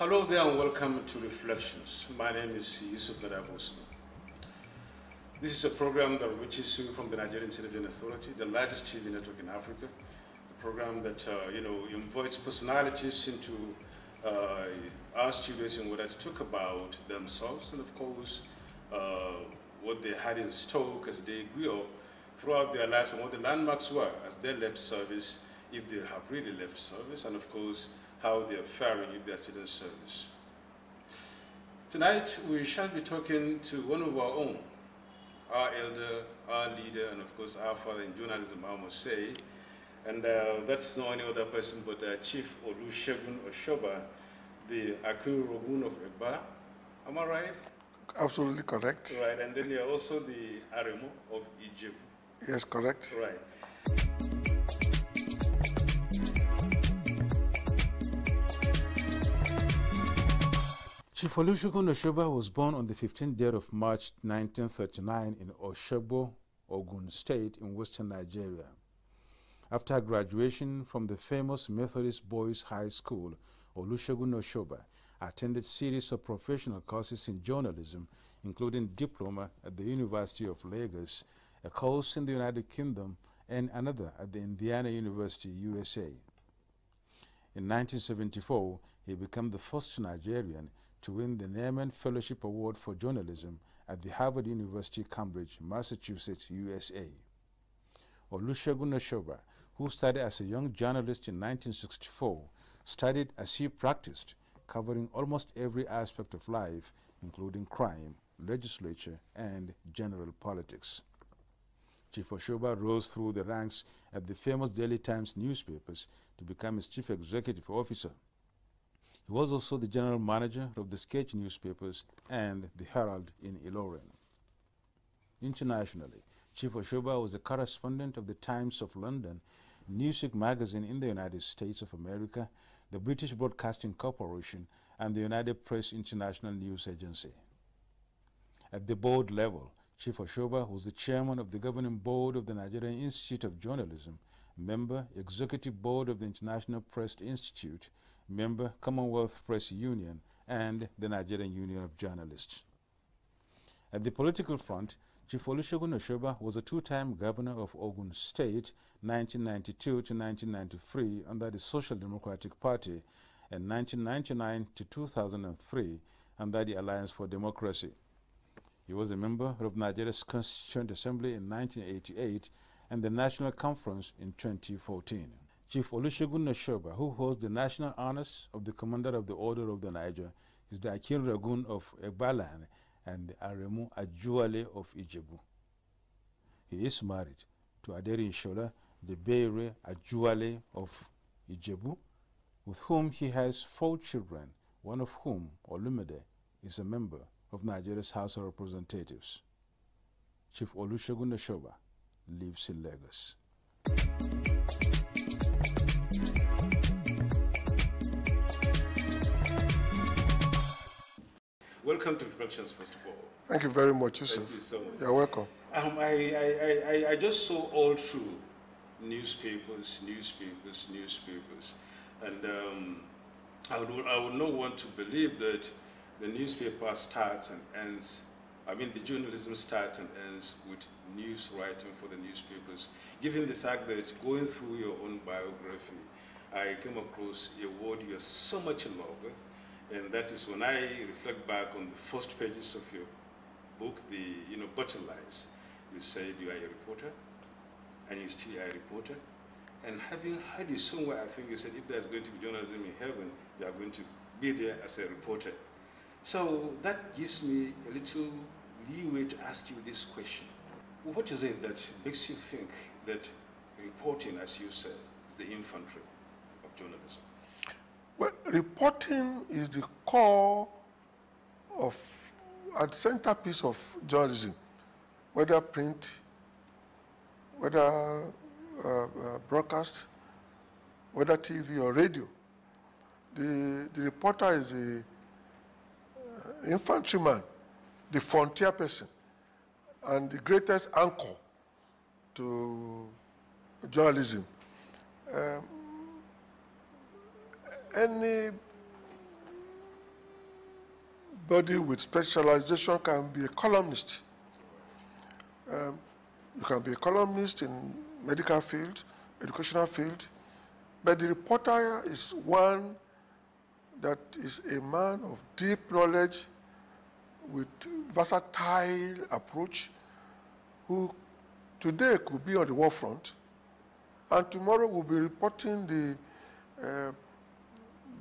Hello there and welcome to Reflections. My name is Osoba. This is a program that reaches you from the Nigerian Television Authority, the largest TV network in Africa. A program that invites personalities into our studios in order to talk about themselves and, of course, what they had in stock as they grew up throughout their lives and what the landmarks were as they left service, if they have really left service, and of course, how they are faring if they are still in service. Tonight, we shall be talking to one of our own, our elder, our leader, and of course, our father in journalism, I must say. And that's not any other person but Chief Olusegun Osoba, the Olusegun of Egba. Am I right? Absolutely correct. Right, and then you're also the Aremo of Ijebu. Yes, correct. Right. Chief Olusegun Osoba was born on the 15th day of March 1939 in Osogbo, Ogun State in western Nigeria. After graduation from the famous Methodist Boys High School, Olusegun Osoba attended a series of professional courses in journalism, including diploma at the University of Lagos, a course in the United Kingdom, and another at the Indiana University, USA. In 1974, he became the first Nigerian to win the Nieman Fellowship Award for Journalism at the Harvard University, Cambridge, Massachusetts, USA. Olusegun Osoba, who started as a young journalist in 1964, studied as he practiced, covering almost every aspect of life, including crime, legislature, and general politics. Chief Osoba rose through the ranks at the famous Daily Times newspapers to become its chief executive officer. He was also the general manager of the Sketch newspapers and the Herald in Ilorin. Internationally, Chief Osoba was a correspondent of the Times of London, Newsweek magazine in the United States of America, the British Broadcasting Corporation, and the United Press International News Agency. At the board level, Chief Osoba was the chairman of the governing board of the Nigerian Institute of Journalism, member, Executive Board of the International Press Institute, member, Commonwealth Press Union, and the Nigerian Union of Journalists. At the political front, Chief Olusegun Osoba was a two-time governor of Ogun State, 1992 to 1993, under the Social Democratic Party, and 1999 to 2003, under the Alliance for Democracy. He was a member of Nigeria's Constituent Assembly in 1988 and the National Conference in 2014. Chief Olusegun Osoba, who holds the national honors of the Commander of the Order of the Niger, is the Akinragun of Egbaland and the Aremu Ajuale of Ijebu. He is married to Aderi Shola, the Beire Ajuale of Ijebu, with whom he has 4 children, one of whom, Olumide, is a member of Nigeria's House of Representatives. Chief Olusegun Osoba lives in Lagos. Welcome to Reflections, first of all. Thank you very much, Yusuf. Thank you so much. You're welcome. I just saw all through newspapers, and I would not want to believe that the newspaper starts and ends, the journalism starts and ends with news writing for the newspapers. Given the fact that going through your own biography, I came across a word you're so much in love with, and that is when I reflect back on the first pages of your book, the bottom lines. You said you are a reporter, and you still are a reporter. And having heard you somewhere, I think you said if there's going to be journalism in heaven, you are going to be there as a reporter. So that gives me a little leeway to ask you this question. What is it that makes you think that reporting, as you said, is the infantry of journalism? Well, reporting is the core of, and centerpiece of journalism, whether print, whether broadcast, whether TV or radio. The reporter is the infantryman, the frontier person, and the greatest anchor to journalism. Any Everybody with specialization can be a columnist. You can be a columnist in medical field, educational field, but the reporter is one that is a man of deep knowledge with versatile approach, who today could be on the war front, and tomorrow will be reporting the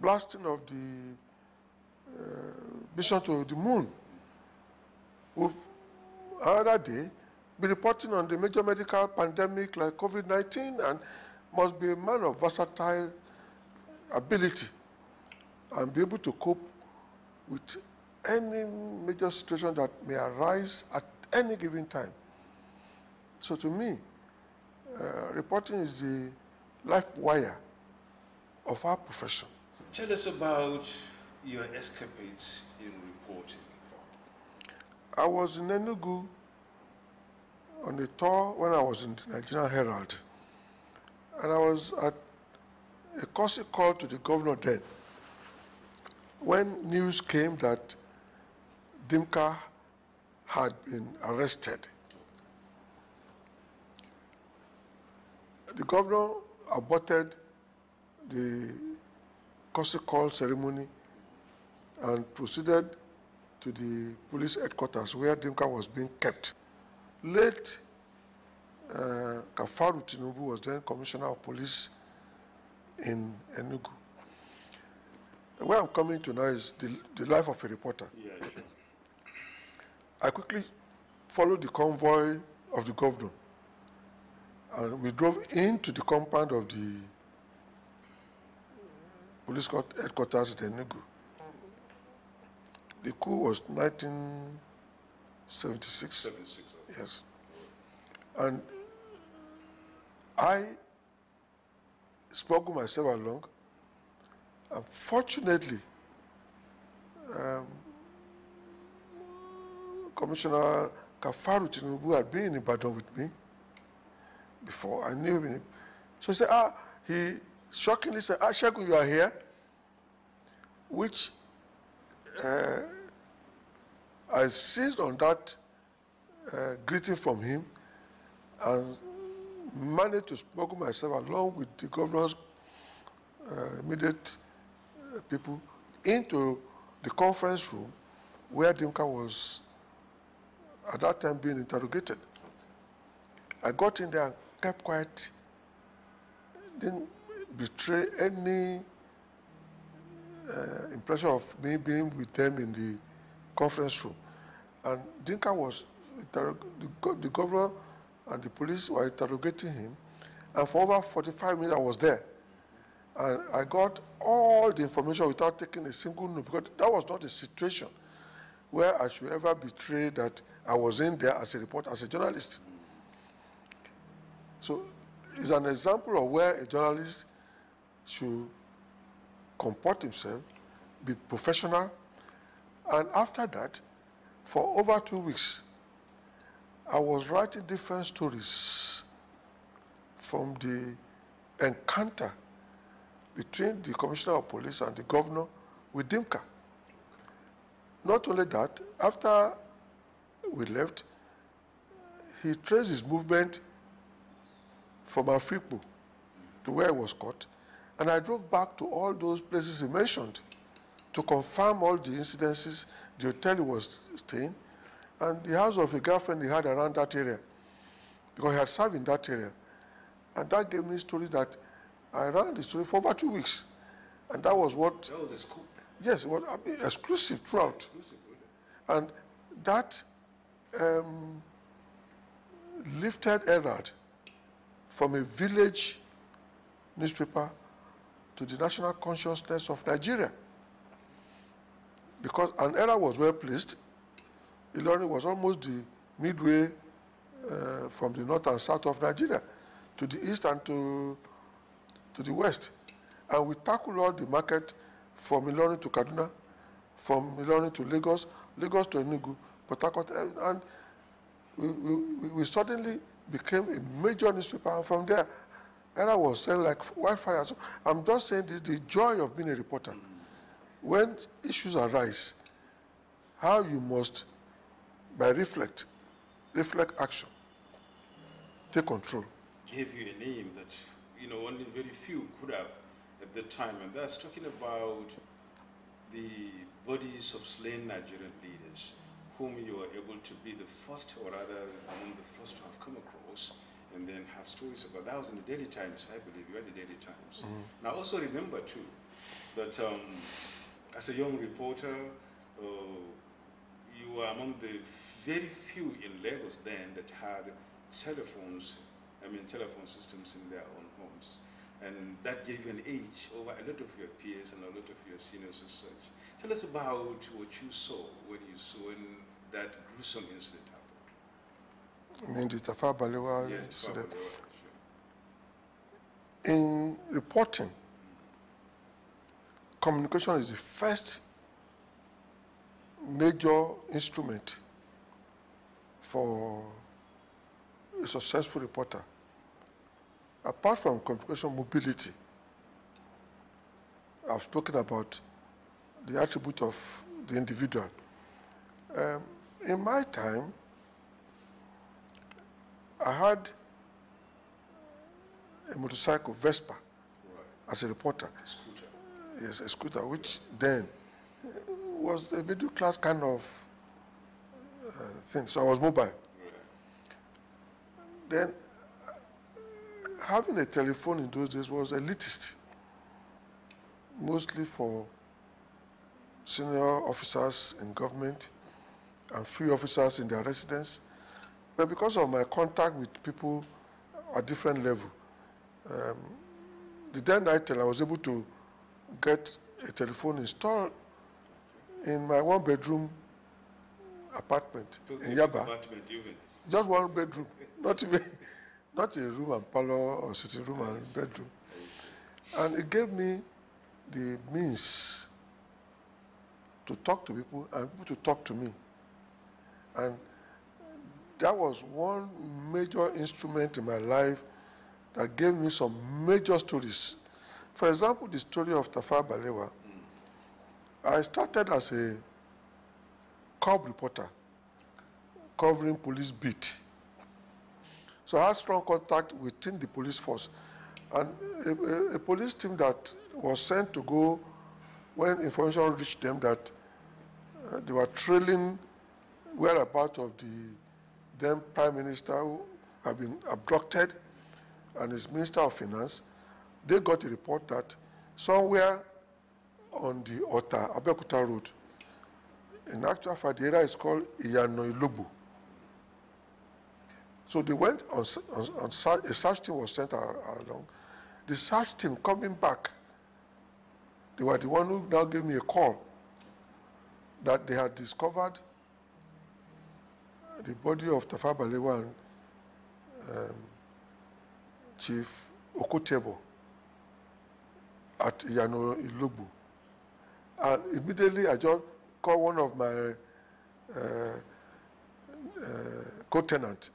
blasting of the mission to the moon. Will another day be reporting on the major medical pandemic like COVID-19, and must be a man of versatile ability and be able to cope with any major situation that may arise at any given time. So to me, reporting is the life wire of our profession. Tell us about your escapades in reporting. I was in Enugu on a tour when I was in the Nigerian Herald, and I was at a courtesy call to the governor then, when news came that Dimka had been arrested. The governor aborted the courtesy call ceremony and proceeded to the police headquarters where Dimka was being kept. Late Kafaru Tinubu was then commissioner of police in Enugu. Where I'm coming to now is the life of a reporter. Yeah, sure. I quickly followed the convoy of the governor, and we drove into the compound of the police headquarters in Enugu. The coup was 1976. 76. Yes. And I smuggled myself along. Unfortunately, Commissioner Kafaru Tinubu had been in Ibadan with me before. I knew him. So he said, he shockingly said, Shegun, you are here, which I seized on that greeting from him and managed to smuggle myself along with the governor's immediate people into the conference room where Dimka was at that time being interrogated. I got in there and kept quiet, didn't betray any impression of me being with them in the conference room. And Dimka was, the governor and the police were interrogating him, and for over 45 minutes I was there. And I got all the information without taking a single note, because that was not a situation where I should ever betray that I was in there as a reporter, as a journalist. So it's an example of where a journalist should comport himself, be professional. And after that, for over 2 weeks, I was writing different stories from the encounter between the commissioner of police and the governor with Dimka. Not only that, after we left, he traced his movement from Afripo to where he was caught, and I drove back to all those places he mentioned to confirm all the incidences, the hotel he was staying, and the house of a girlfriend he had around that area, because he had served in that area. And that gave me stories that I ran the story for over 2 weeks. And that was what... That was a scoop. Yes, it was exclusive throughout. Exclusive, really. And that lifted Herald from a village newspaper to the national consciousness of Nigeria. Because an Herald was well placed. Ilorin was almost the midway from the north and south of Nigeria to the east and to the west. And we tackled all the market from Ilorin to Kaduna, from Ilorin to Lagos, Lagos to Enugu, Port Harcourt, and we suddenly became a major newspaper. And from there, Herald was selling like wildfire. So I'm just saying this, the joy of being a reporter. When issues arise, how you must, by reflect action, take control. Gave you a name that, only very few could have at the time, and that's talking about the bodies of slain Nigerian leaders, whom you were able to be the first, or rather among the first to have come across, and then have stories about. That was in the Daily Times, I believe. You had the Daily Times. Now, also remember too that as a young reporter, you were among the very few in Lagos then that had telephone systems in their own homes. And that gave you an edge over a lot of your peers and a lot of your seniors and such. Tell us about what you saw when that gruesome incident happened. I mean, the Tafawa Balewa incident. Sure. In reporting, communication is the first major instrument for a successful reporter. Apart from communication mobility, I've spoken about the attribute of the individual. In my time, I had a motorcycle, Vespa, as a reporter. A scooter. Yes, a scooter, which then was a middle class kind of thing. So I was mobile. Then having a telephone in those days was elitist, mostly for senior officers in government and few officers in their residence. But because of my contact with people at different level, the then night I was able to get a telephone installed in my one-bedroom apartment in Yaba. Just one bedroom, not a room and parlor or sitting room and bedroom. And it gave me the means to talk to people and people to talk to me. And that was one major instrument in my life that gave me some major stories. For example, the story of Tafawa Balewa. I started as a cub reporter, covering police beat. So I had strong contact within the police force. And a police team that was sent to go when information reached them that they were trailing whereabouts of the then Prime Minister who had been abducted and his Minister of Finance. They got a report that somewhere on the Ota Abeokuta Road, in actual fact, the area is called Iyano Ilobu. So they went on a search team was sent along. The search team coming back, they were the one who now gave me a call that they had discovered the body of Tafawa Balewa and Chief Okotebo at Iyano Ilobu. And immediately I just called one of my co-tenants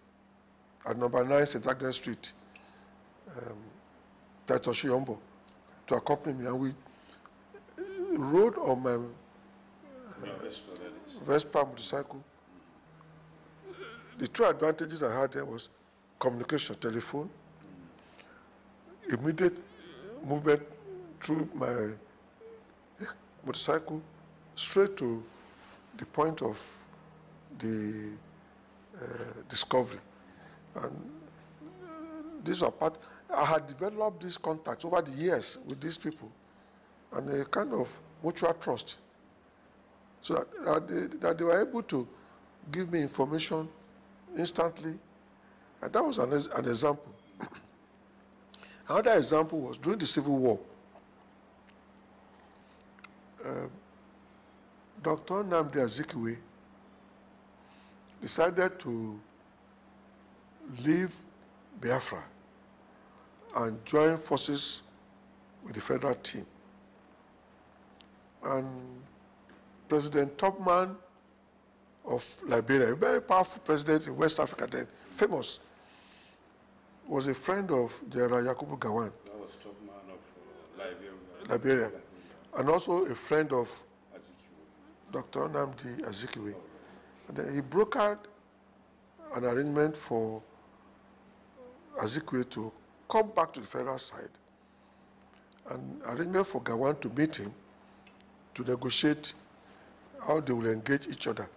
at number 9 St. Agnes Street, Taitoshi Yombo, to accompany me. And we rode on my Vespa motorcycle. The two advantages I had there was communication, telephone, immediate movement through my motorcycle straight to the point of the discovery. And these were part. I had developed these contacts over the years with these people and a kind of mutual trust, so that they were able to give me information instantly. And that was an example. Another example was during the Civil War. Dr. Nnamdi Azikiwe decided to leave Biafra and join forces with the federal team. And President Tubman of Liberia, a very powerful president in West Africa then, famous, was a friend of General Yakubu Gowon. That was Tubman of Liberia. And also a friend of Dr. Nnamdi Azikiwe. And then he brokered an arrangement for Azikiwe to come back to the federal side, an arrangement for Gowon to meet him to negotiate how they will engage each other.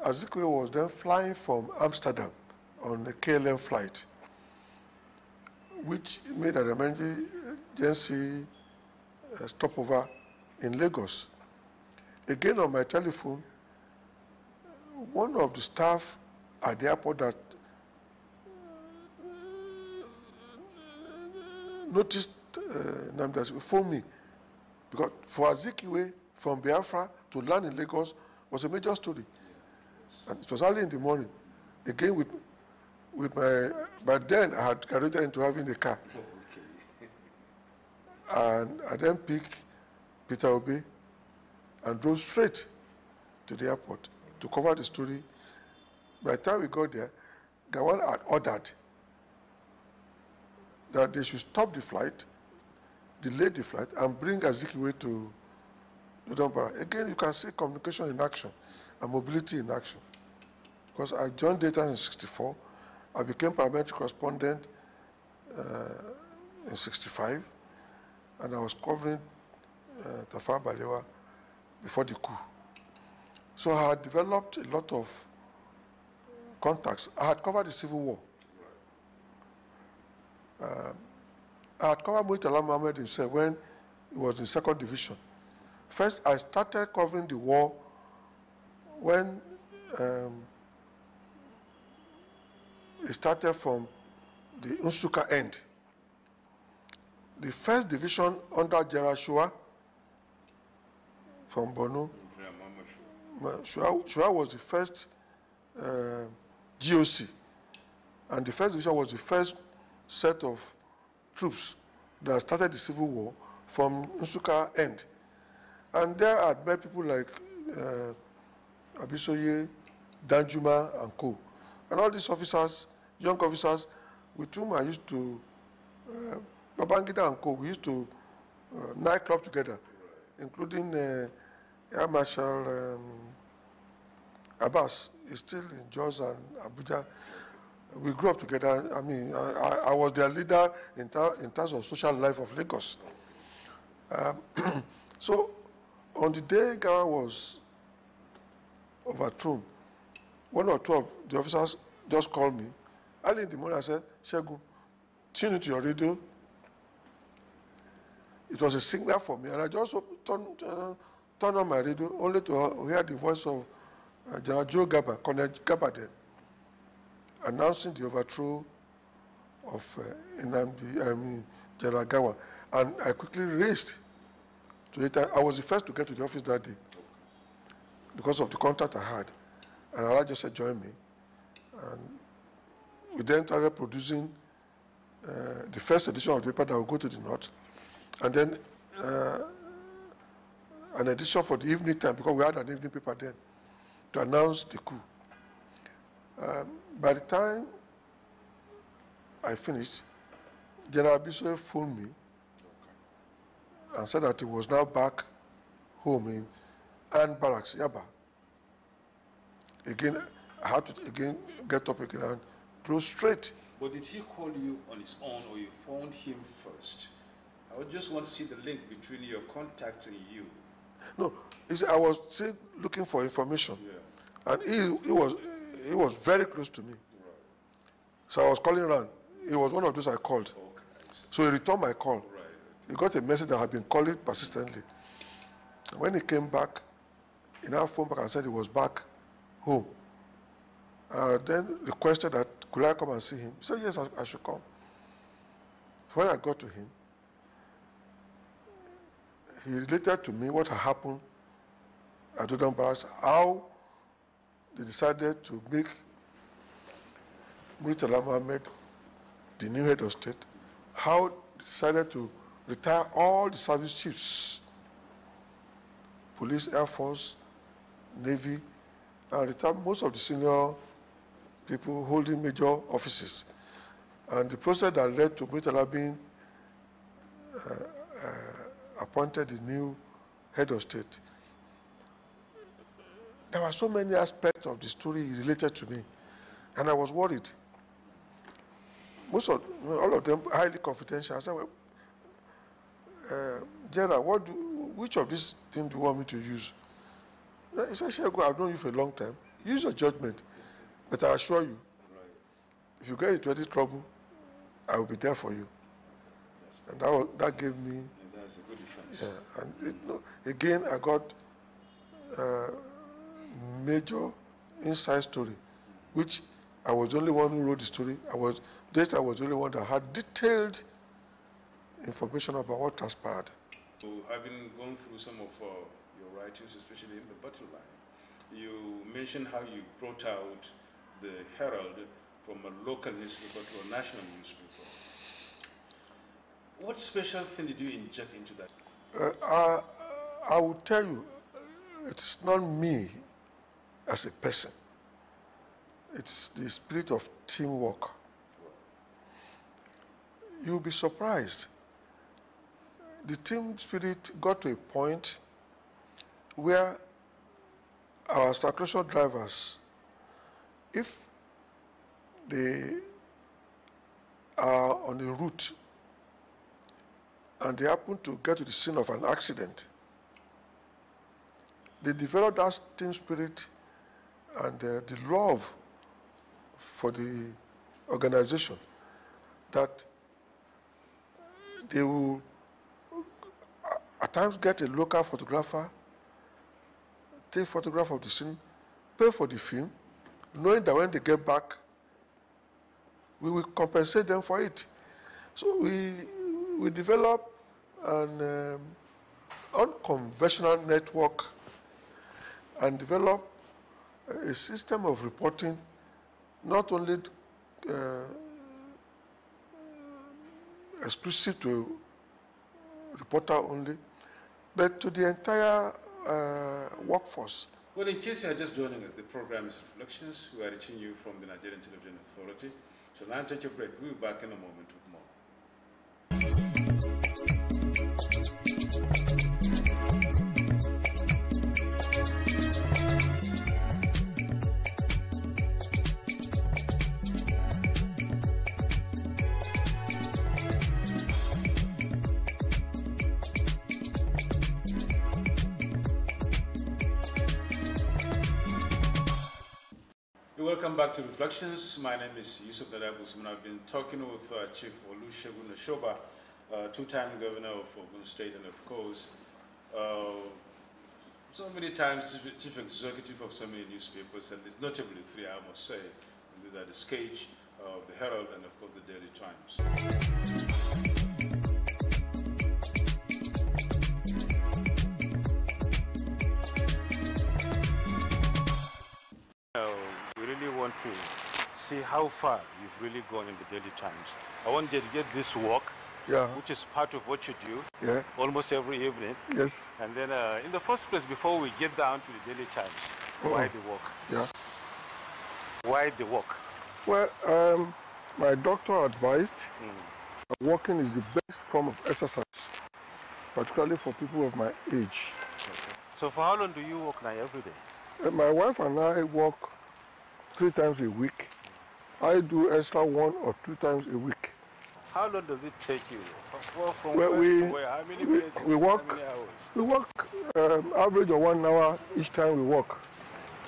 Azikiwe was then flying from Amsterdam on a KLM flight, which made an emergency stopover in Lagos. Again, on my telephone, one of the staff at the airport that noticed Nnamdi Azikiwe phoned me, because for Azikiwe from Biafra to land in Lagos was a major story. And it was early in the morning. Again, with by then I had carried into having a car. And I then picked Peter Obi and drove straight to the airport to cover the story. By the time we got there, Gowon had ordered that they should stop the flight, delay the flight, and bring Azikiwe to Dombara. Again, you can see communication in action and mobility in action. Because I joined data in 1964, I became parliamentary correspondent in 1965, and I was covering Tafawa Balewa before the coup. So I had developed a lot of contacts. I had covered the Civil War. I had covered Murtala Mohammed himself when he was in 2nd Division. First, I started covering the war when it started from the Nsukka end. The 1st Division under General Shua from Borno. Shua was the first GOC, and the 1st Division was the first set of troops that started the Civil War from Nsukka end. And there I met people like Abisoye, Danjuma, and co. And all these officers, young officers, with whom I used to, Babangida and co, we used to nightclub together, including Air Marshal Abbas is still in Jos and Abuja. We grew up together. I mean, I was their leader in terms of social life of Lagos. So, on the day Gowon was overthrown, one or two of the officers just called me. Early in the morning, I said, Segun, tune into your radio. It was a signal for me, and I just turned on my radio only to hear the voice of General Joe Gaba, Colonel Gaba then, announcing the overthrow of General Gowon. And I quickly raced to it. I was the first to get to the office that day because of the contact I had. And Allah just said, join me. And we then started producing the first edition of the paper that will go to the north. And then an edition for the evening time, because we had an evening paper then, to announce the coup. By the time I finished, General Abisoye phoned me and said that he was now back home in Ann Barracks, Yaba. Again, I had to get up again and drove straight. But did he call you on his own, or you phoned him first? I would just want to see the link between your contacts and you. No, I was still looking for information, yeah. And he was very close to me. Right. So I was calling around. He was one of those I called. Okay. So he returned my call. Right. He got a message that I had been calling persistently. And when he came back, he now phoned back and said he was back home. Then requested that, could I come and see him? He said, yes, I should come. When I got to him, he related to me what had happened at Dodon Barracks, how they decided to make Murtala Mohammed the new head of state, how they decided to retire all the service chiefs, police, Air Force, Navy, and retire most of the senior people holding major offices. And the process that led to Murtala being appointed the new head of state. there were so many aspects of the story related to me, and I was worried. All of them highly confidential. I said, well, Gerald, which of these things do you want me to use? He said, Shego, I've known you for a long time. Use your judgment. But I assure you, if you get into any trouble, I will be there for you. And that gave me... And that's a good defense. Yeah, and again, I got major inside story, which I was the only one who wrote the story. I was the only one that had detailed information about what transpired. So having gone through some of your writings, especially in the battle line, you mentioned how you brought out the Herald from a local newspaper to a national newspaper. What special thing did you inject into that? I will tell you, it's not me as a person. It's the spirit of teamwork. You'll be surprised. The team spirit got to a point where our circulation drivers, if they are on a route and they happen to get to the scene of an accident, they develop that team spirit and the love for the organization that they will at times get a local photographer, take photograph of the scene, pay for the film, knowing that when they get back, we will compensate them for it. So we develop an unconventional network and develop a system of reporting, not only exclusive to reporter only, but to the entire workforce. Well, in case you are just joining us, the program is Reflections. We are reaching you from the Nigerian Television Authority. So now take a break. We'll be back in a moment with more. Welcome back to Reflections. My name is Yusuf and I've been talking with Chief Olusegun Osoba, two-time governor of Ogun State, and of course, so many times chief executive of so many newspapers, and it's notably three, I must say. These are the Sketch, the Herald, and of course the Daily Times. We really want to see how far you've really gone in the Daily Times. I want to dedicate this walk, which is part of what you do almost every evening. Yes. And then in the first place, before we get down to the Daily Times, why the walk? Yeah. Why the walk? Well, my doctor advised that walking is the best form of exercise, particularly for people of my age. Okay. So for how long do you walk now every day? My wife and I walk 3 times a week. I do extra 1 or 2 times a week. How long does it take you? From well, where to where? How many minutes? We walk. How many hours? We walk average of 1 hour each time we walk.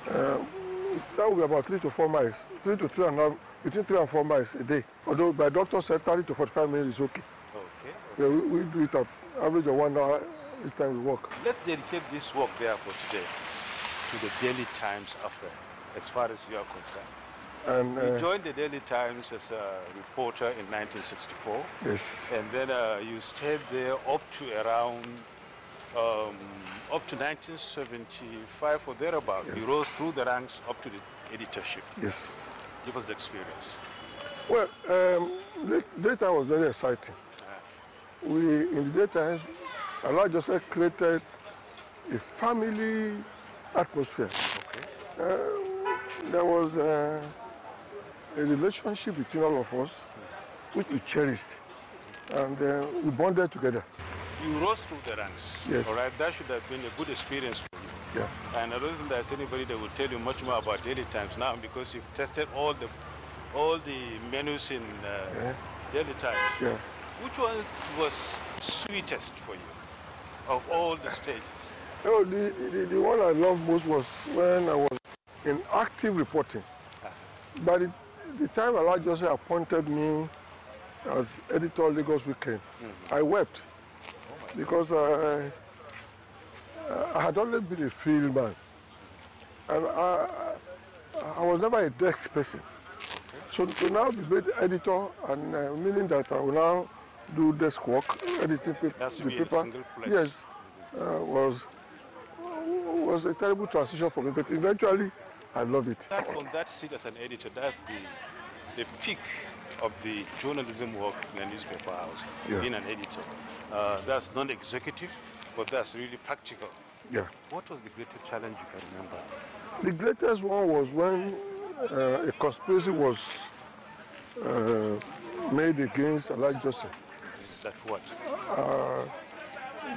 That will be about 3 to 4 miles. 3 to 3.5, between 3 and 4 miles a day. Although my doctor said 30 to 45 minutes is okay. Okay. Yeah, we do it at average of 1 hour each time we walk. Let's dedicate this walk there for today to the Daily Times affair, as far as you are concerned. And you joined the Daily Times as a reporter in 1964. Yes. And then you stayed there up to around, up to 1975 or thereabout. Yes. You rose through the ranks up to the editorship. Yes. Give us the experience. Well, daytime was very exciting. In the daytime, Allah just created a family atmosphere. Okay. There was a relationship between all of us, which we cherished, and we bonded together. You rose through the ranks. Yes. All right. That should have been a good experience for you. Yeah. And I don't think there's anybody that will tell you much more about Daily Times now because you've tested all the menus in Daily Times. Yeah. Which one was sweetest for you of all the stages? Oh, the one I loved most was when I was in active reporting. By the time Allah Joseph appointed me as editor of Lagos Weekend, I wept because I had always been a field man. And I was never a desk person. So to now be made editor, and meaning that I will now do desk work, editing the paper, yes, was a terrible transition for me. But eventually, I love it. On that seat as an editor, that's the peak of the journalism work in a newspaper house, being an editor. That's non-executive, but that's really practical. Yeah. What was the greatest challenge you can remember? The greatest one was when a conspiracy was made against Elijah Joseph. That what?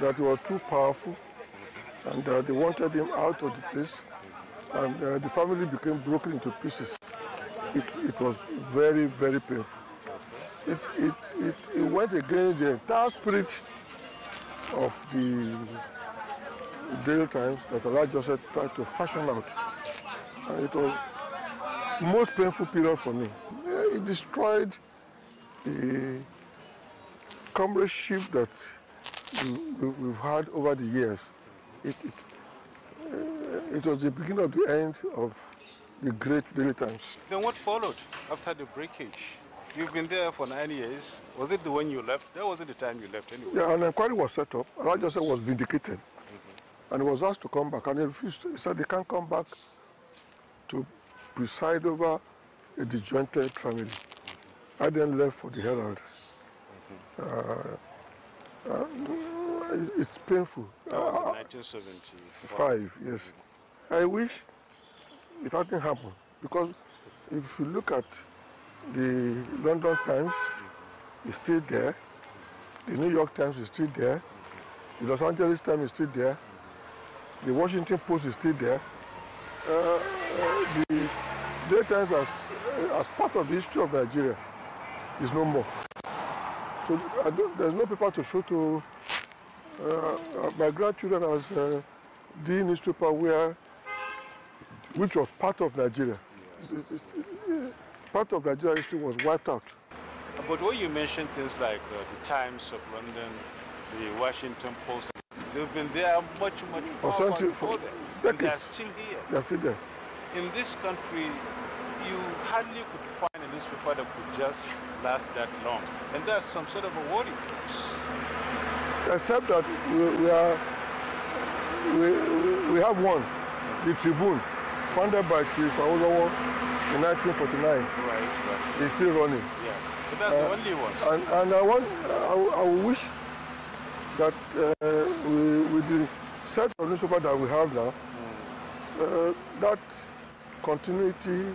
That was too powerful, and they wanted him out of the place, and the family became broken into pieces. It was very, very painful. It went against the entire spirit of the Daily Times that Elijah Joseph tried to fashion out. And it was the most painful period for me. It destroyed the comradeship that we've had over the years. It was the beginning of the end of the great Daily Times. Then what followed after the breakage? You've been there for 9 years. Was it the one you left? That wasn't the time you left anyway. Yeah, an inquiry was set up. Elijah Joseph was vindicated. And he was asked to come back, and he refused. He said he can't come back to preside over a disjointed family. I then left for the Herald. It's painful. That was in 1975. Yes. I wish it hadn't happened, because if you look at the London Times, it's still there. The New York Times is still there. The Los Angeles Times is still there. The Washington Post is still there. The Daily Times as part of the history of Nigeria is no more. So there's no paper to show to my grandchildren as the newspaper which was part of Nigeria. Part of Nigeria history was wiped out. But when you mention things like the Times of London, the Washington Post, they've been there much far before them. They're still here. They're still there. In this country, you hardly could find a newspaper that could just last that long. And that's some sort of a worry for us. Except that we have one, the Tribune, founded by Chief Olusegun in 1949. Right. It's still running. Yeah, but that's the only one. And I wish that with the set of newspaper that we have now, that continuity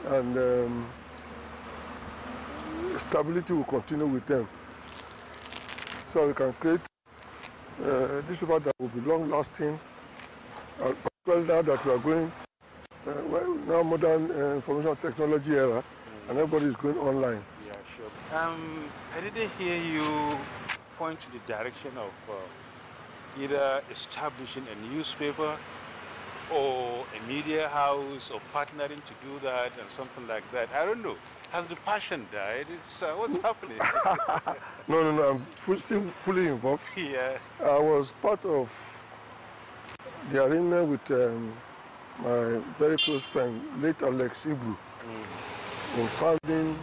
and stability will continue with them. So we can create newspaper that will be long-lasting, particularly now that we are going now modern information technology era, and everybody is going online. Yeah, sure. I didn't hear you point to the direction of either establishing a newspaper or a media house or partnering to do that and something like that. I don't know. Has the passion died? It's what's happening? No. I'm still fully involved. Yeah. I was part of the arrangement with my very close friend, late Alex Ibu, in founding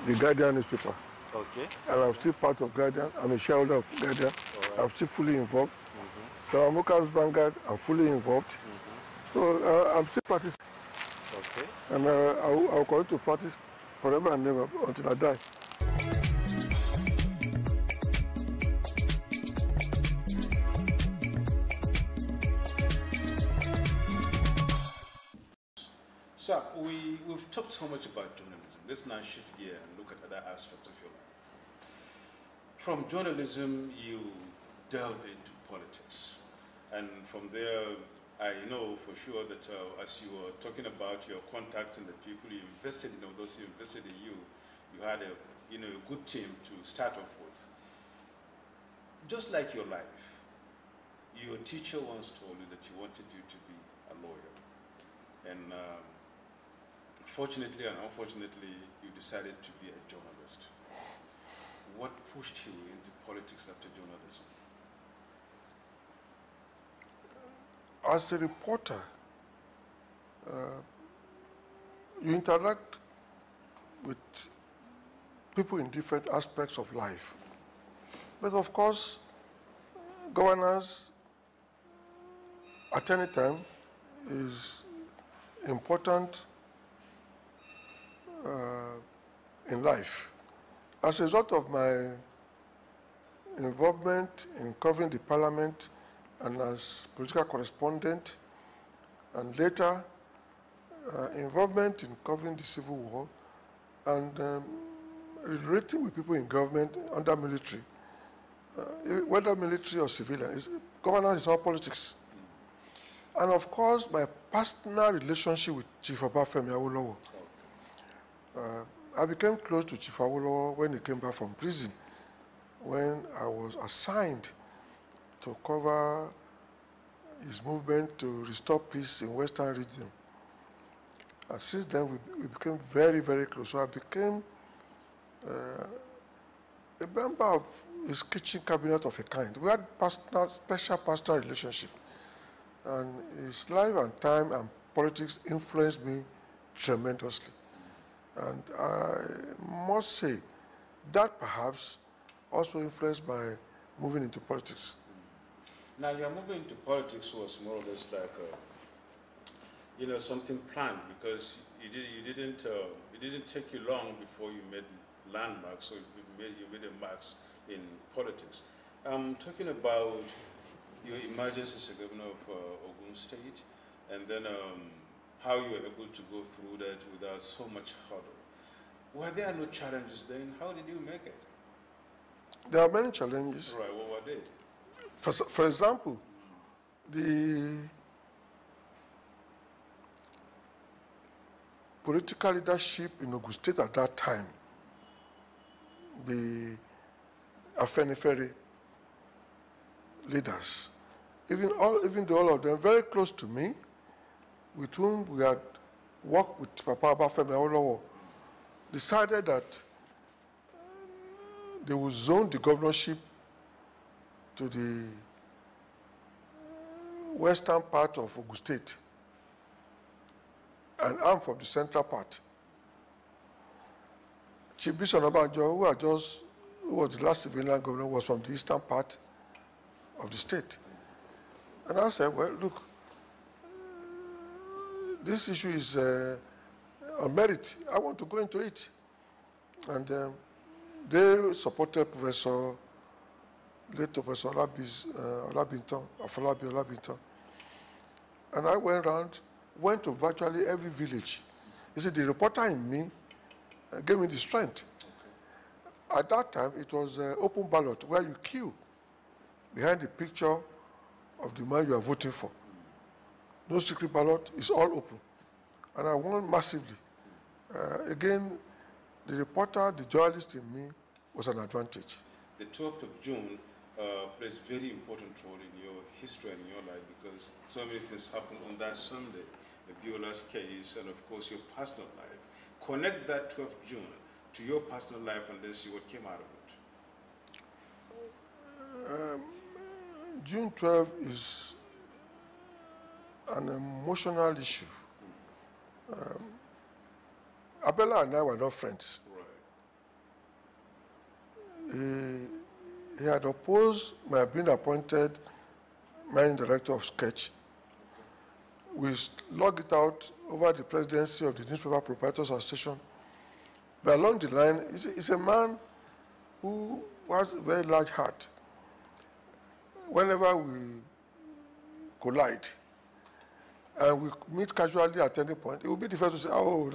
the Guardian newspaper. Okay. And I'm still part of Guardian. I'm a shareholder of Guardian. Right. I'm still fully involved. Saramoka's Vanguard, I'm fully involved. So I'm still practicing. Okay. And I'll continue to practice forever and ever until I die. Sir, we've talked so much about journalism. Let's now shift gear and look at other aspects of your life. From journalism, you delve into politics. And from there, I know for sure that as you were talking about your contacts and the people you invested in, or those who invested in you, you had a good team to start off with. Just like your life, your teacher once told you that he wanted you to be a lawyer. And fortunately and unfortunately, you decided to be a journalist. What pushed you into politics after journalism? As a reporter, you interact with people in different aspects of life. But of course, governance at any time is important in life. As a result of my involvement in covering the parliament and as political correspondent, and later involvement in covering the Civil War, and relating with people in government under military, whether military or civilian, governance is all politics. And of course, my personal relationship with Chief Obafemi Awolowo. I became close to Chief Awolowo when he came back from prison, when I was assigned to cover his movement to restore peace in Western region. And since then, we became very, very close. So I became a member of his kitchen cabinet of a kind. We had special personal relationship. And his life and time and politics influenced me tremendously. And I must say that perhaps also influenced my moving into politics. Now, your moving into politics was more or less like, something planned, because it didn't take you long before you made landmarks, so you made a marks in politics. I'm talking about your emergence as a governor of Ogun State, and then how you were able to go through that without so much hurdle. Were there no challenges then? How did you make it? There are many challenges. Right, what were they? For example, the political leadership in Ogun State at that time, the Afenifere leaders, even though all of them very close to me, with whom we had worked with Papa Obafemi Awolowo, decided that they would zone the governorship to the western part of Ogun State and I'm from the central part. Chief Bishop Onabanjo, who was the last civilian governor, was from the eastern part of the state. And I said, well, look, this issue is on merit. I want to go into it. And they supported Professor Olabinton, Afolabi Olabinton. And I went to virtually every village. You see, the reporter in me gave me the strength. Okay. At that time, it was open ballot, where you queue behind the picture of the man you are voting for. No secret ballot, it's all open. And I won massively. Again, the reporter, the journalist in me was an advantage. The 12th of June plays a very important role in your history and in your life, because so many things happened on that Sunday, the Biola's case, and of course your personal life. Connect that 12th June to your personal life and then see what came out of it. June 12 is an emotional issue. Abela and I were not friends. Right. He had opposed my being appointed managing director of Sketch. We logged it out over the presidency of the Newspaper Proprietors Association. But along the line, he's a man who has a very large heart. Whenever we collide and we meet casually at any point, it will be the first to say, oh,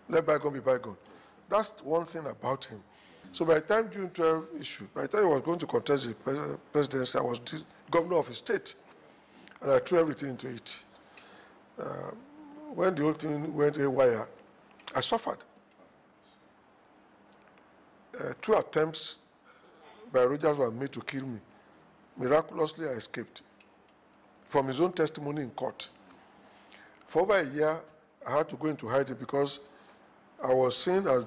let bygone be bygone. That's one thing about him. So by the time June 12 issue, by the time he was going to contest the presidency, I was the governor of his state. and I threw everything into it. When the whole thing went haywire, I suffered. 2 attempts by Rogers were made to kill me. Miraculously, I escaped from his own testimony in court. For over a year, I had to go into hiding because I was seen as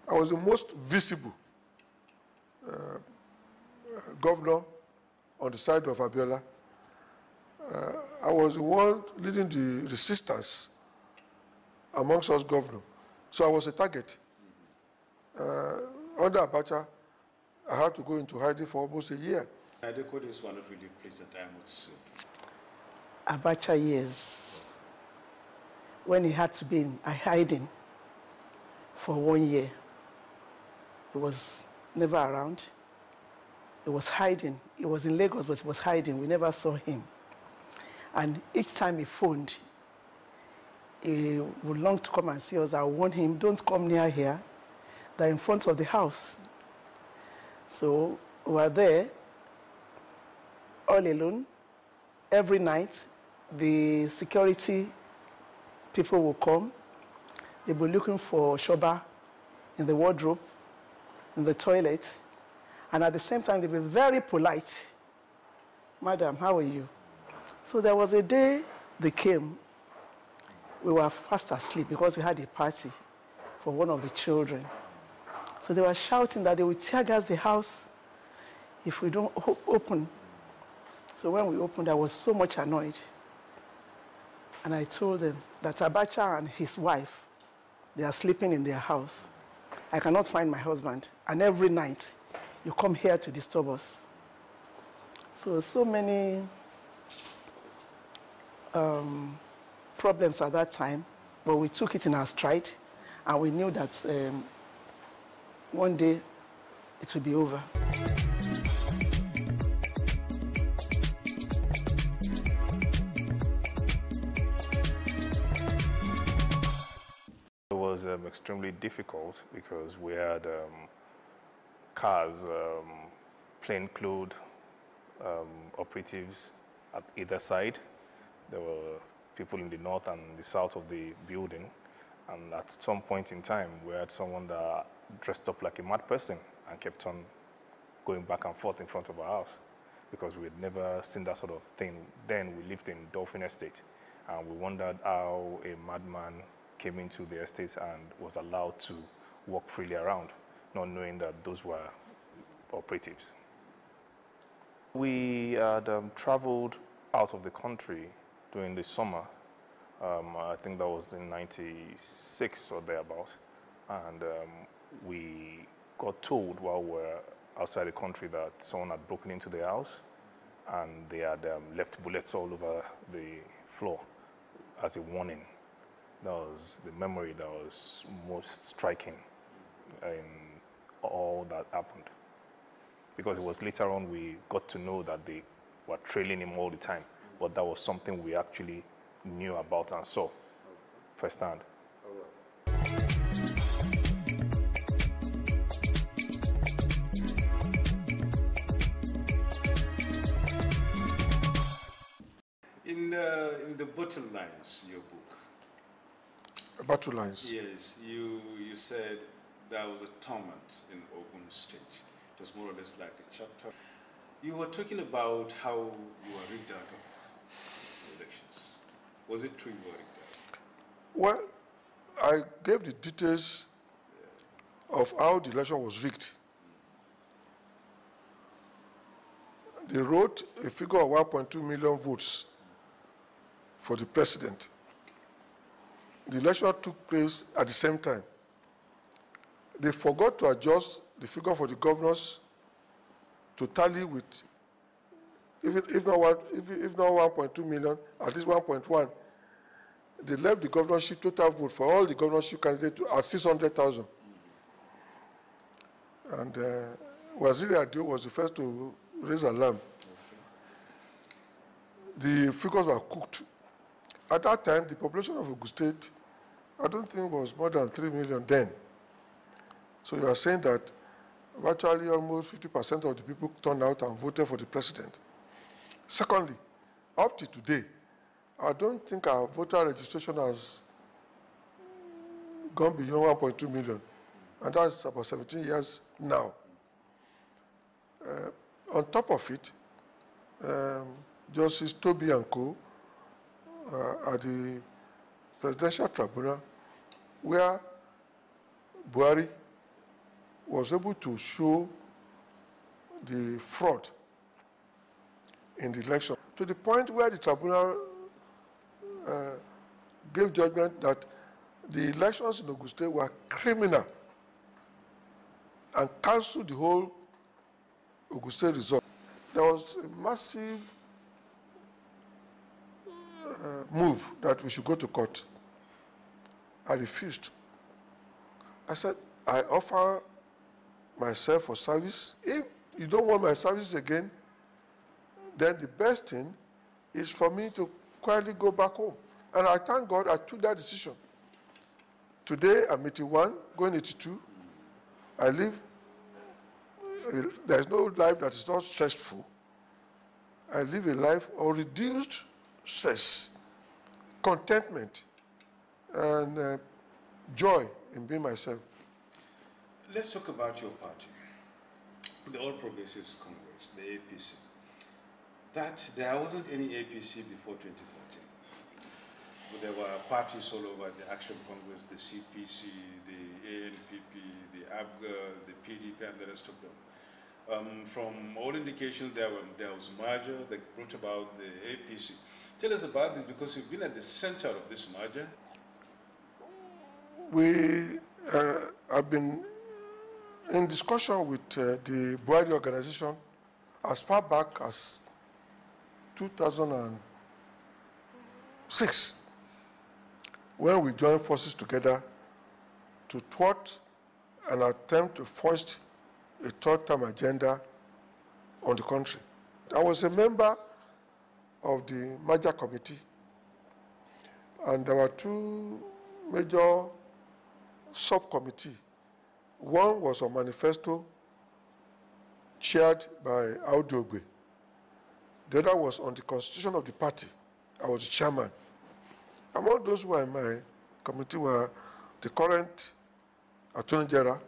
I was the most visible governor on the side of Abiola. I was the one leading the resistance amongst us governors. So I was a target. Under Abacha, I had to go into hiding for almost a year. Adequate were not really pleasant, I would say. Abacha years, when he had to be in hiding for 1 year, he was never around. He was hiding. He was in Lagos, but he was hiding. We never saw him. And each time he phoned, he would long to come and see us. I warned him, don't come near here. They're in front of the house. So we were there all alone. Every night, the security people will come. They'll be looking for Osoba in the wardrobe, in the toilet. And at the same time, they'll be very polite. Madam, how are you? So there was a day they came. We were fast asleep because we had a party for one of the children. So they were shouting that they would tear gas the house if we don't open. So when we opened, I was so much annoyed. And I told them that Abacha and his wife, they are sleeping in their house. I cannot find my husband. And every night, you come here to disturb us. So many problems at that time, but we took it in our stride, and we knew that one day it will be over. It was extremely difficult because we had cars, plainclothes operatives at either side. There were people in the north and the south of the building. And at some point in time, we had someone that dressed up like a mad person and kept on going back and forth in front of our house because we had never seen that sort of thing. Then we lived in Dolphin Estate, and we wondered how a madman came into the estate and was allowed to walk freely around, not knowing that those were operatives. We had traveled out of the country during the summer. I think that was in '96 or thereabout. And we got told while we were outside the country that someone had broken into the house and they had left bullets all over the floor as a warning. That was the memory that was most striking in all that happened. Because it was later on we got to know that they were trailing him all the time. But that was something we actually knew about and saw firsthand. In the battle lines, your book. Battle lines. Yes, you said there was a tournament in Ogun State. It was more or less like a chapter. You were talking about how you were rigged out of elections. Was it true you were rigged out? Well, I gave the details of how the election was rigged. They wrote a figure of 1.2 million votes for the president. The election took place at the same time. They forgot to adjust the figure for the governors to tally with, if not 1.2 million, at least 1.1. They left the governorship total vote for all the governorship candidates at 600,000. And Waziri Adio was the first to raise alarm. The figures were cooked. At that time, the population of Ogun State, I don't think was more than 3 million then. So you are saying that virtually almost 50% of the people turned out and voted for the president. Secondly, up to today, I don't think our voter registration has gone beyond 1.2 million. And that's about 17 years now. On top of it, Justice Toby and Co. At the Presidential Tribunal, where Buhari was able to show the fraud in the election, to the point where the tribunal gave judgment that the elections in Ogun State were criminal and cancelled the whole Ogun State result. There was a massive move that we should go to court. I refused. I said, I offer myself for service. If you don't want my service again, then the best thing is for me to quietly go back home. And I thank God I took that decision. Today, I'm 81, going 82. I live, there's no life that is not stressful. I live a life of reduced stress, contentment, and joy in being myself. Let's talk about your party, the All Progressives Congress, the APC. That there wasn't any APC before 2013. But there were parties all over, the Action Congress, the CPC, the ANPP, the ABGA, the PDP, and the rest of them. From all indications, there was merger that brought about the APC. Tell us about this, because you've been at the center of this merger. We have been in discussion with the Buhari organization as far back as 2006, when we joined forces together to thwart an attempt to foist a third-term agenda on the country. I was a member of the merger committee, and there were two major subcommittees. One was a manifesto chaired by Audu Ogbe. The other was on the constitution of the party. I was the chairman. Among those who were in my committee were the current Attorney General,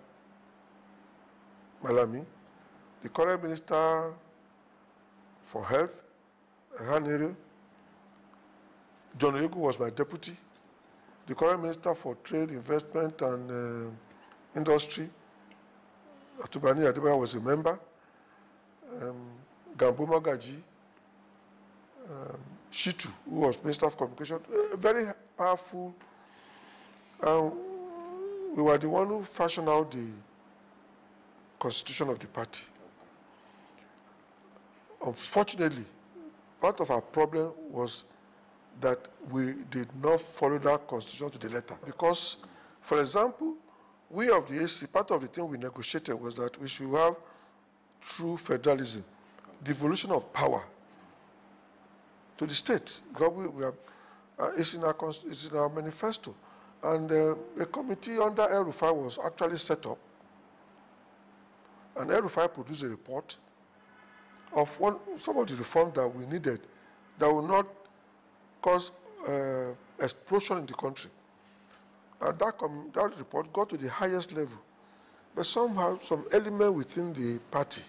Malami, the current Minister for Health, Hanere, John Oyegu was my deputy, the current Minister for Trade, Investment and Industry, Atubani Adebayo was a member, Gambo Magaji, Shitu, who was Minister of Communication, very powerful. We were the one who fashioned out the constitution of the party. Unfortunately, part of our problem was that we did not follow that constitution to the letter. Because, for example, we of the AC, part of the thing we negotiated was that we should have true federalism, devolution of power to the states. Because it's in our manifesto. And a committee under El-Rufai was actually set up. And El-Rufai produced a report of some of the reforms that we needed that will not cause explosion in the country. And that report got to the highest level. But somehow, some element within the party,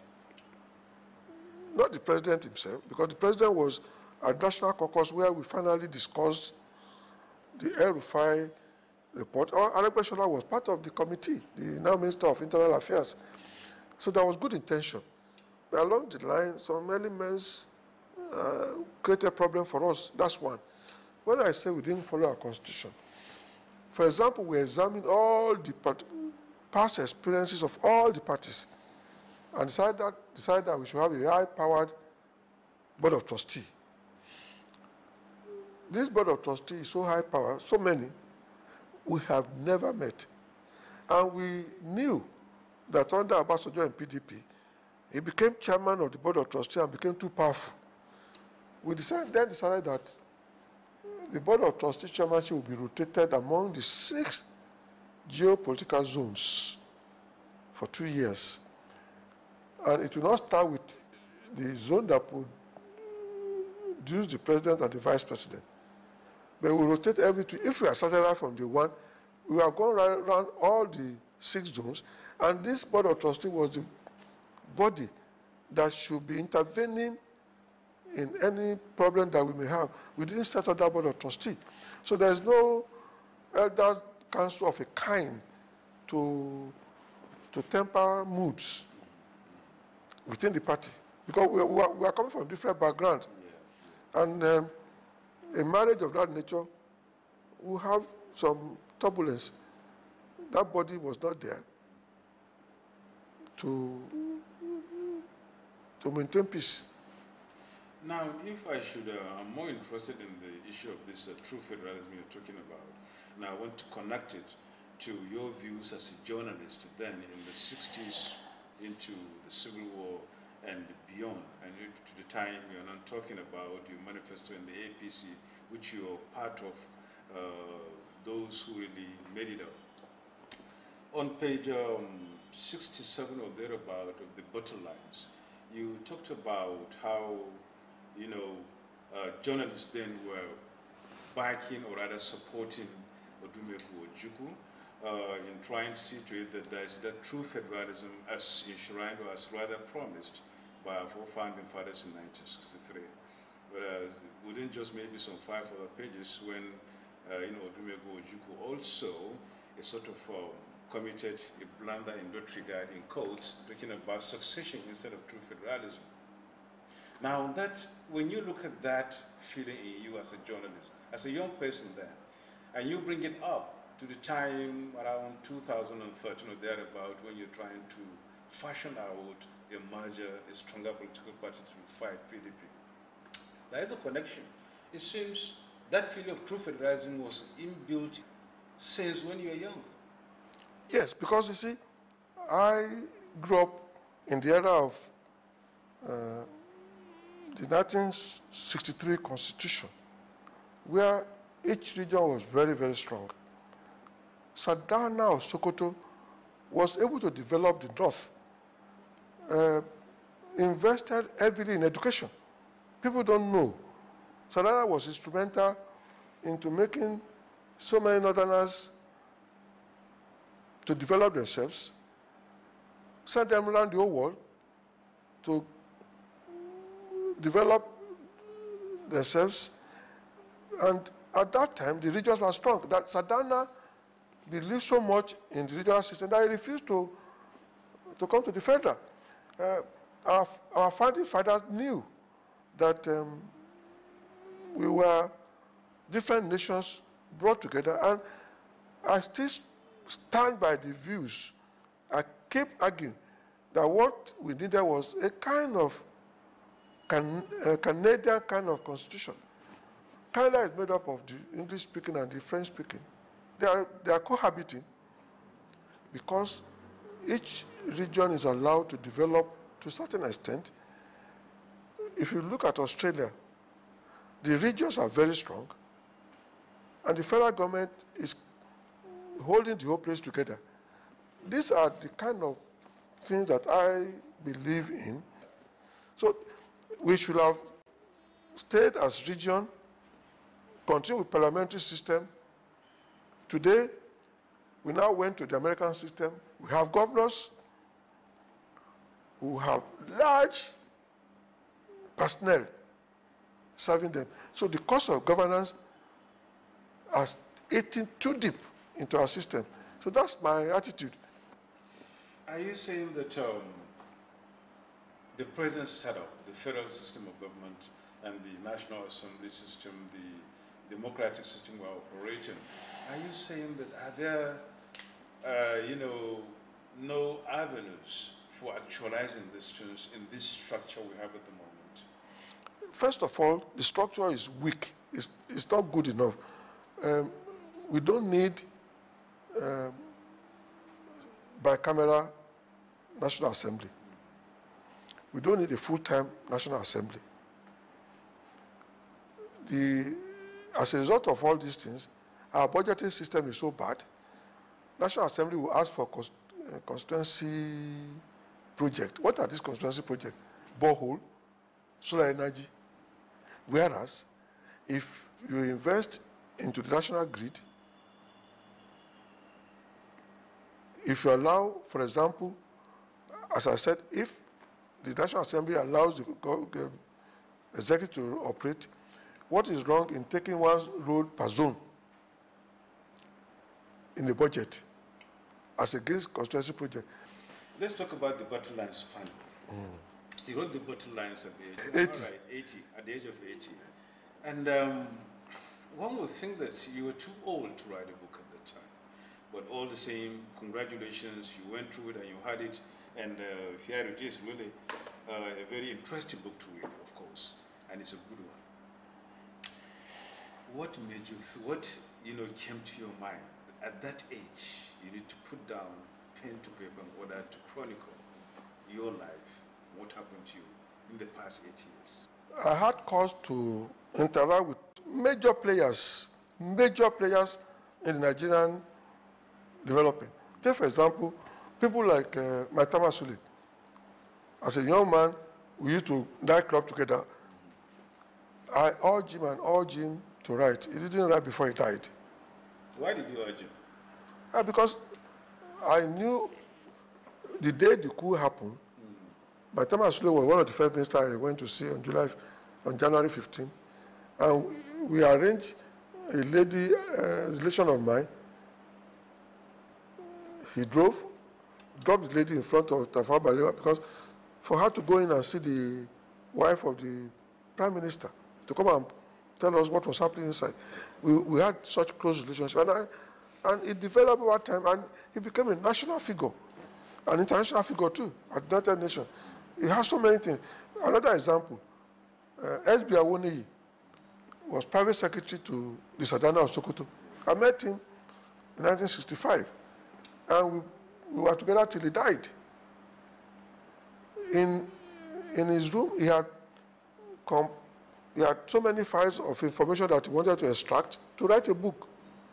not the president himself, because the president was at National Caucus where we finally discussed the El-Rufai report. Aregbesola was part of the committee, the now Minister of Internal Affairs. So there was good intention. But along the line, some elements created a problem for us. That's one. When I say we didn't follow our constitution, for example, we examined all the past experiences of all the parties and decided that we should have a high-powered board of trustees. This board of trustees is so high-powered, so many, we have never met. And we knew that under Obasanjo and PDP, he became chairman of the board of trustees and became too powerful. We decided that the board of trustees chairmanship will be rotated among the 6 geopolitical zones for 2 years. And it will not start with the zone that would introduce the president and the vice president. But we rotate every 2. If we are started right from day one, we are going around all the 6 zones, and this board of trustees was the body that should be intervening in any problem that we may have. We didn't set up that board of trustees. So there's no elders council of a kind to temper moods within the party, because we are coming from different backgrounds. And a marriage of that nature will have some turbulence. That body was not there to maintain peace. Now, if I should, I'm more interested in the issue of this true federalism you're talking about. Now, I want to connect it to your views as a journalist then in the 60s into the Civil War and beyond, and to the time you're not talking about your manifesto in the APC, which you're part of those who really made it out. On page 67 or thereabout of the bottom lines, you talked about how, you know, journalists then were backing or rather supporting Olusegun in trying to see to it that there is that true federalism as enshrined or as rather promised by our founding fathers in 1963. But within just maybe some 5 other pages, when you know, Olusegun also a sort of committed a blunder in that regard, in quotes, talking about succession instead of true federalism. Now, that when you look at that feeling in you as a journalist, as a young person then, and you bring it up to the time around 2013 or thereabout, when you're trying to fashion out a merger, a stronger political party to fight PDP. There is a connection. It seems that feeling of true federalism was inbuilt since when you were young. Yes, because you see, I grew up in the era of the 1963 Constitution, where each region was very, very strong. Sadana of Sokoto was able to develop the North, invested heavily in education. People don't know. Sadana was instrumental into making so many Northerners to develop themselves, send them around the whole world to develop themselves. And at that time, the regions were strong. That Sadana believed so much in the regional system that he refused to come to the federal. Our founding fathers knew that we were different nations brought together, and I still stand by the views. I keep arguing that what we needed was a kind of Canadian kind of constitution. Canada is made up of the English-speaking and the French-speaking. They are cohabiting because each region is allowed to develop to a certain extent. If you look at Australia, the regions are very strong, and the federal government is holding the whole place together. These are the kind of things that I believe in. So we should have stayed as region, continue with parliamentary system. Today, we now went to the American system. We have governors who have large personnel serving them. So the cost of governance has eaten too deep into our system. So that's my attitude. Are you saying that the present setup, the federal system of government and the National Assembly system, the democratic system we're operating, are you saying that are there, you know, no avenues for actualizing these things in this structure we have at the moment? First of all, the structure is weak. It's not good enough. We don't need bicameral National Assembly. We don't need a full-time National Assembly. As a result of all these things, our budgeting system is so bad. National Assembly will ask for constituency project. What are these constituency projects? Borehole, solar energy. Whereas, if you invest into the national grid, if you allow, for example, as I said, if the National Assembly allows the executive to operate, what is wrong in taking one road per zone in the budget as against constituency project? Let's talk about the battle lines fund. He wrote the battle lines at the age, 80. Right, 80, at the age of 80. And one would think that you were too old to write a book at that time. But all the same, congratulations, you went through it and you had it. And here it is, really a very interesting book to read, of course, and it's a good one. What made you, what came to your mind at that age? You need to put down pen to paper in order to chronicle your life, what happened to you in the past 8 years. I had cause to interact with major players in the Nigerian development. Take, for example, people like Maitama Sule. As a young man, we used to night club together. I urged him to write. He didn't write before he died. Why did you urge him? Because I knew the day the coup happened, Maitama Sule was one of the first ministers I went to see on January 15. And we arranged a lady, relation of mine. He dropped the lady in front of Tafawa Balewa because for her to go in and see the wife of the prime minister, to come and tell us what was happening inside. We had such close relationship. And it developed over time, and he became a national figure, an international figure too, at the United Nations. He has so many things. Another example, S.B. Awoniyi was private secretary to the Sadana of Sokoto. I met him in 1965, and we were together till he died. In his room, he had so many files of information that he wanted to extract to write a book.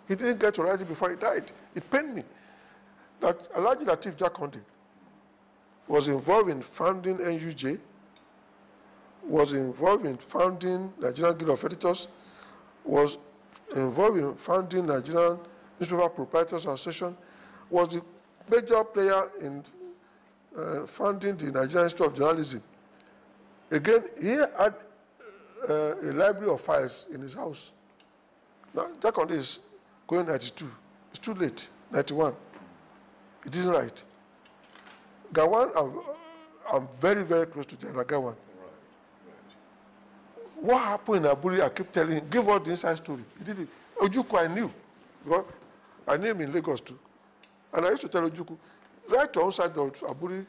He didn't get to write it before he died. It pained me that Alhaji Lateef Jakonde was involved in founding NUJ, was involved in founding Nigerian Guild of Editors, was involved in founding Nigerian Newspaper Proprietors Association, was the major player in founding the Nigerian Institute of Journalism. Again, he had a library of files in his house. Now, Jakonde is going 92. It's too late, 91. It isn't right. Gawan, I'm very, very close to General Gawan. What happened in Aburi, I keep telling him, give us the inside story. He did it. Ojukwu, I knew, because I knew him in Lagos too. And I used to tell Ojukwu, write to outside of Aburi,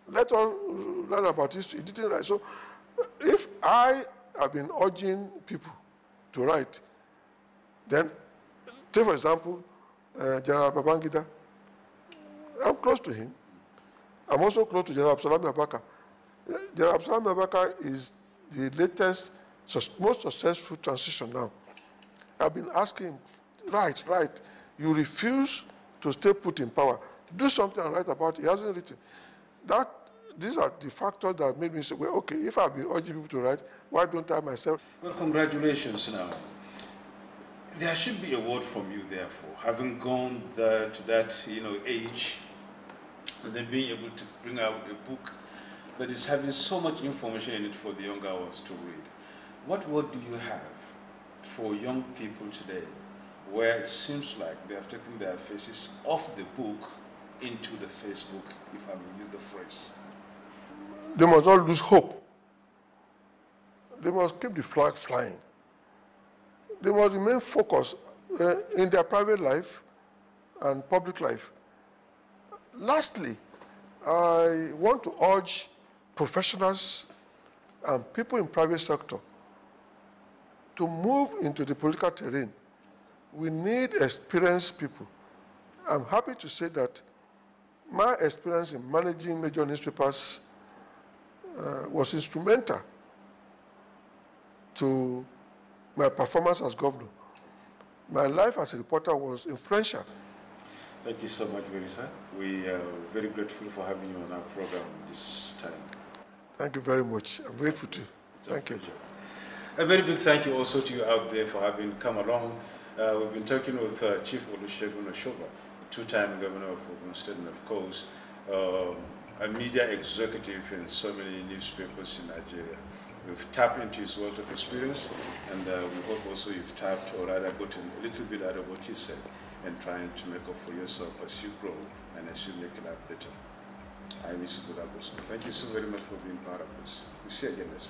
let us learn about history. He didn't write. So if I have been urging people to write, then, take for example, General Babangida, I'm close to him. I'm also close to General Absalami Abaka. General Absalami Abaka is the latest, most successful transition now. I've been asking him, write. You refuse to stay put in power. Do something and write about it. He hasn't written. These are the factors that made me say, well, okay, if I've been urging people to write, why don't I myself? Well, congratulations now. There should be a word from you, therefore, having gone to that age, and then being able to bring out a book that is having so much information in it for the younger ones to read. What word do you have for young people today, where it seems like they have taken their faces off the book into the Facebook, if I may use the phrase? They must not lose hope. They must keep the flag flying. They must remain focused in their private life and public life. Lastly, I want to urge professionals and people in private sector to move into the political terrain. We need experienced people. I'm happy to say that my experience in managing major newspapers was instrumental to my performance as governor. My life as a reporter was influential. Thank you so much, sir. We are very grateful for having you on our program this time. Thank you very much. I'm grateful too. Thank you. A very big thank you also to you out there for having come along. We've been talking with Chief Olusegun Osoba, two-time governor of Ogun State, and of course, a media executive in so many newspapers in Nigeria. We've tapped into his wealth of experience, and we hope also you've tapped, or rather gotten a little bit out of what he said, and trying to make up for yourself as you grow and as you make it out better. I'm Mr. Thank you so very much for being part of this. We'll see you again next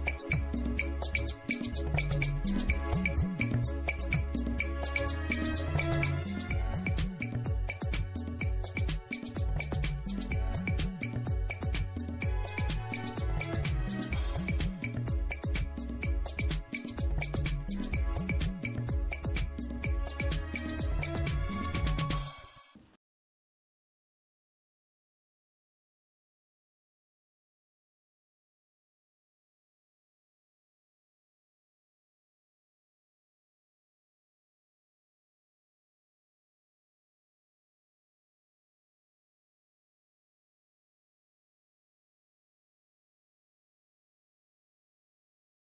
week.